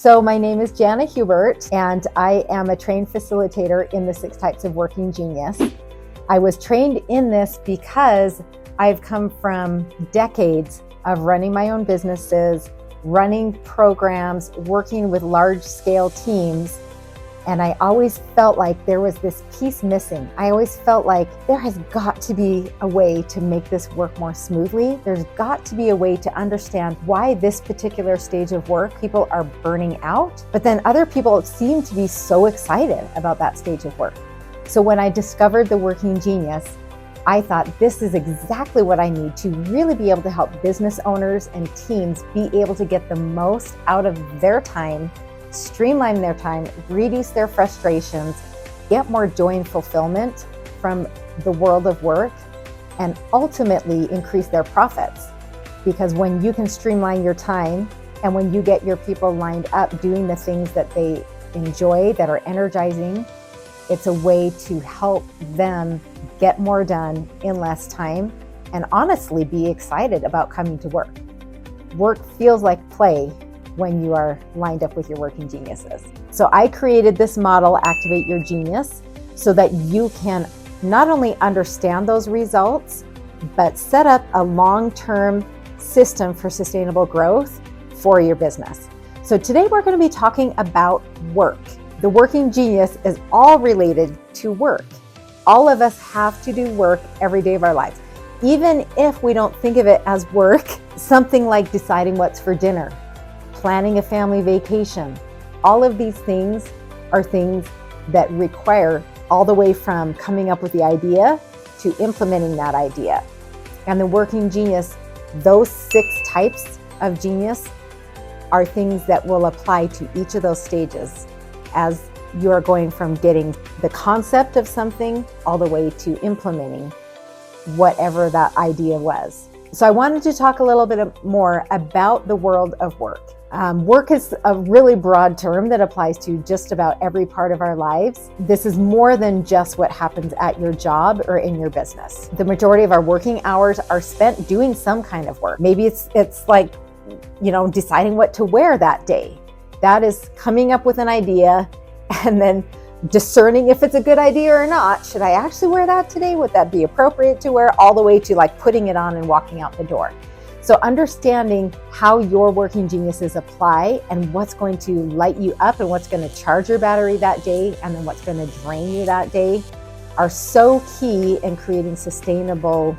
So my name is Jana Hubert, and I am a trained facilitator in the 6 Types of Working Genius. I was trained in this because I've come from decades of running my own businesses, running programs, working with large-scale teams, and I always felt like there was this piece missing. I always felt like there has got to be a way to make this work more smoothly. There's got to be a way to understand why this particular stage of work people are burning out, but then other people seem to be so excited about that stage of work. So when I discovered the Working Genius, I thought this is exactly what I need to really be able to help business owners and teams be able to get the most out of their time, streamline their time, reduce their frustrations, get more joy and fulfillment from the world of work, and ultimately increase their profits. Because when you can streamline your time and when you get your people lined up doing the things that they enjoy, that are energizing, it's a way to help them get more done in less time and honestly be excited about coming to work. Work feels like play when you are lined up with your working geniuses. So I created this model, Activate Your Genius, so that you can not only understand those results, but set up a long-term system for sustainable growth for your business. So today we're going to be talking about work. The Working Genius is all related to work. All of us have to do work every day of our lives. Even if we don't think of it as work, something like deciding what's for dinner, planning a family vacation. All of these things are things that require all the way from coming up with the idea to implementing that idea. And the Working Genius, those 6 types of genius are things that will apply to each of those stages as you're going from getting the concept of something all the way to implementing whatever that idea was. So I wanted to talk a little bit more about the world of work. Work is a really broad term that applies to just about every part of our lives. This is more than just what happens at your job or in your business. The majority of our working hours are spent doing some kind of work. Maybe it's like, deciding what to wear that day. That is coming up with an idea and then discerning if it's a good idea or not. Should I actually wear that today? Would that be appropriate to wear? All the way to like putting it on and walking out the door. So understanding how your working geniuses apply and what's going to light you up and what's going to charge your battery that day and then what's going to drain you that day are so key in creating sustainable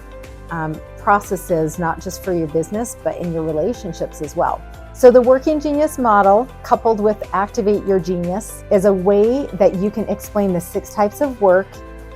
processes, not just for your business, but in your relationships as well. So the Working Genius model, coupled with Activate Your Genius, is a way that you can explain the 6 types of work,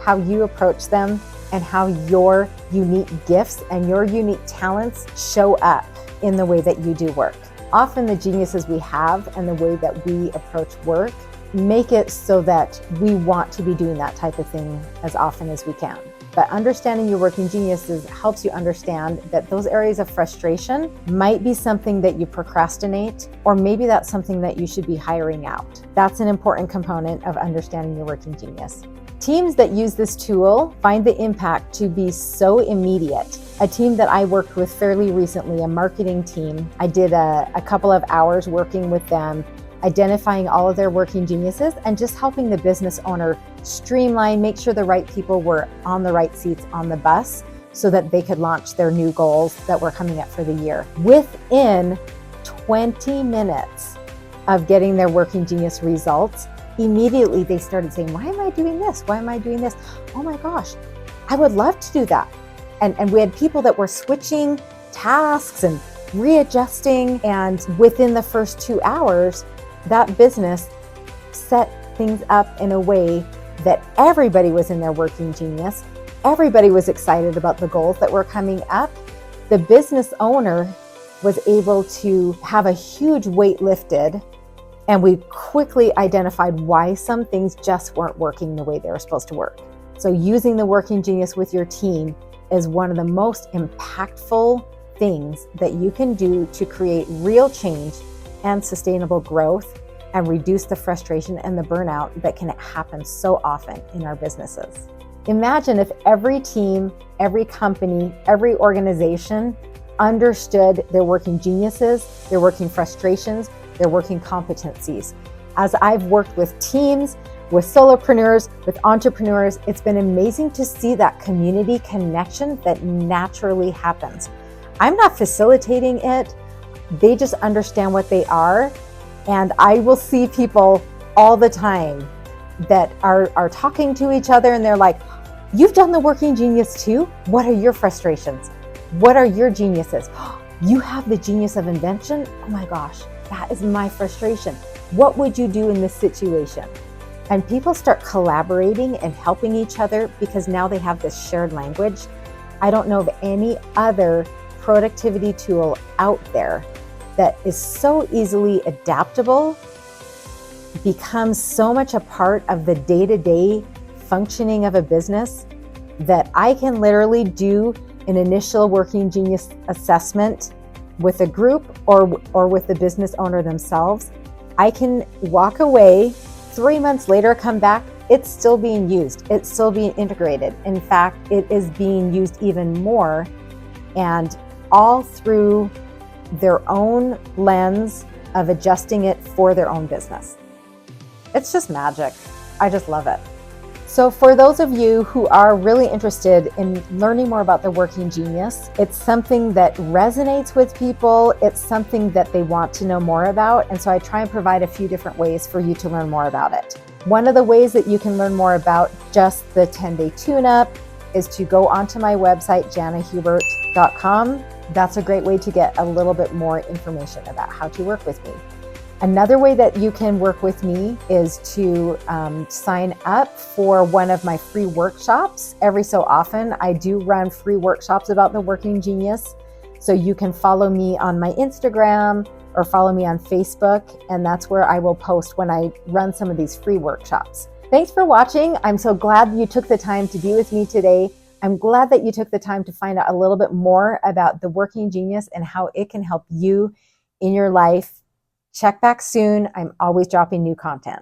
how you approach them, and how your unique gifts and your unique talents show up in the way that you do work. Often the geniuses we have and the way that we approach work make it so that we want to be doing that type of thing as often as we can. But understanding your working geniuses helps you understand that those areas of frustration might be something that you procrastinate, or maybe that's something that you should be hiring out. That's an important component of understanding your working genius. Teams that use this tool find the impact to be so immediate. A team that I worked with fairly recently, a marketing team, I did a couple of hours working with them, identifying all of their working geniuses and just helping the business owner streamline, make sure the right people were on the right seats on the bus so that they could launch their new goals that were coming up for the year. Within 20 minutes of getting their working genius results, immediately they started saying, why am I doing this? Why am I doing this? Oh my gosh, I would love to do that. And we had people that were switching tasks and readjusting. And within the first 2 hours, that business set things up in a way that everybody was in their working genius. Everybody was excited about the goals that were coming up. The business owner was able to have a huge weight lifted, and we quickly identified why some things just weren't working the way they were supposed to work. So using the working genius with your team is one of the most impactful things that you can do to create real change and sustainable growth and reduce the frustration and the burnout that can happen so often in our businesses. Imagine if every team, every company, every organization understood their working geniuses, their working frustrations, their working competencies. As I've worked with teams, with solopreneurs, with entrepreneurs, it's been amazing to see that community connection that naturally happens. I'm not facilitating it. They just understand what they are. And I will see people all the time that are talking to each other and they're like, you've done the Working Genius too? What are your frustrations? What are your geniuses? You have the genius of invention? Oh my gosh, that is my frustration. What would you do in this situation? And people start collaborating and helping each other because now they have this shared language. I don't know of any other productivity tool out there that is so easily adaptable, becomes so much a part of the day-to-day functioning of a business that I can literally do an initial Working Genius assessment with a group or with the business owner themselves. I can walk away 3 months later, come back, it's still being used. It's still being integrated. In fact, it is being used even more, and all through their own lens of adjusting it for their own business. It's just magic. I just love it. So for those of you who are really interested in learning more about the Working Genius, it's something that resonates with people. It's something that they want to know more about. And so I try and provide a few different ways for you to learn more about it. One of the ways that you can learn more about just the 10-day tune-up is to go onto my website, jannahubert.com. That's a great way to get a little bit more information about how to work with me. Another way that you can work with me is to sign up for one of my free workshops. Every so often, I do run free workshops about the Working Genius. So you can follow me on my Instagram or follow me on Facebook, and that's where I will post when I run some of these free workshops. Thanks for watching. I'm so glad you took the time to be with me today. I'm glad that you took the time to find out a little bit more about the Working Genius and how it can help you in your life. Check back soon. I'm always dropping new content.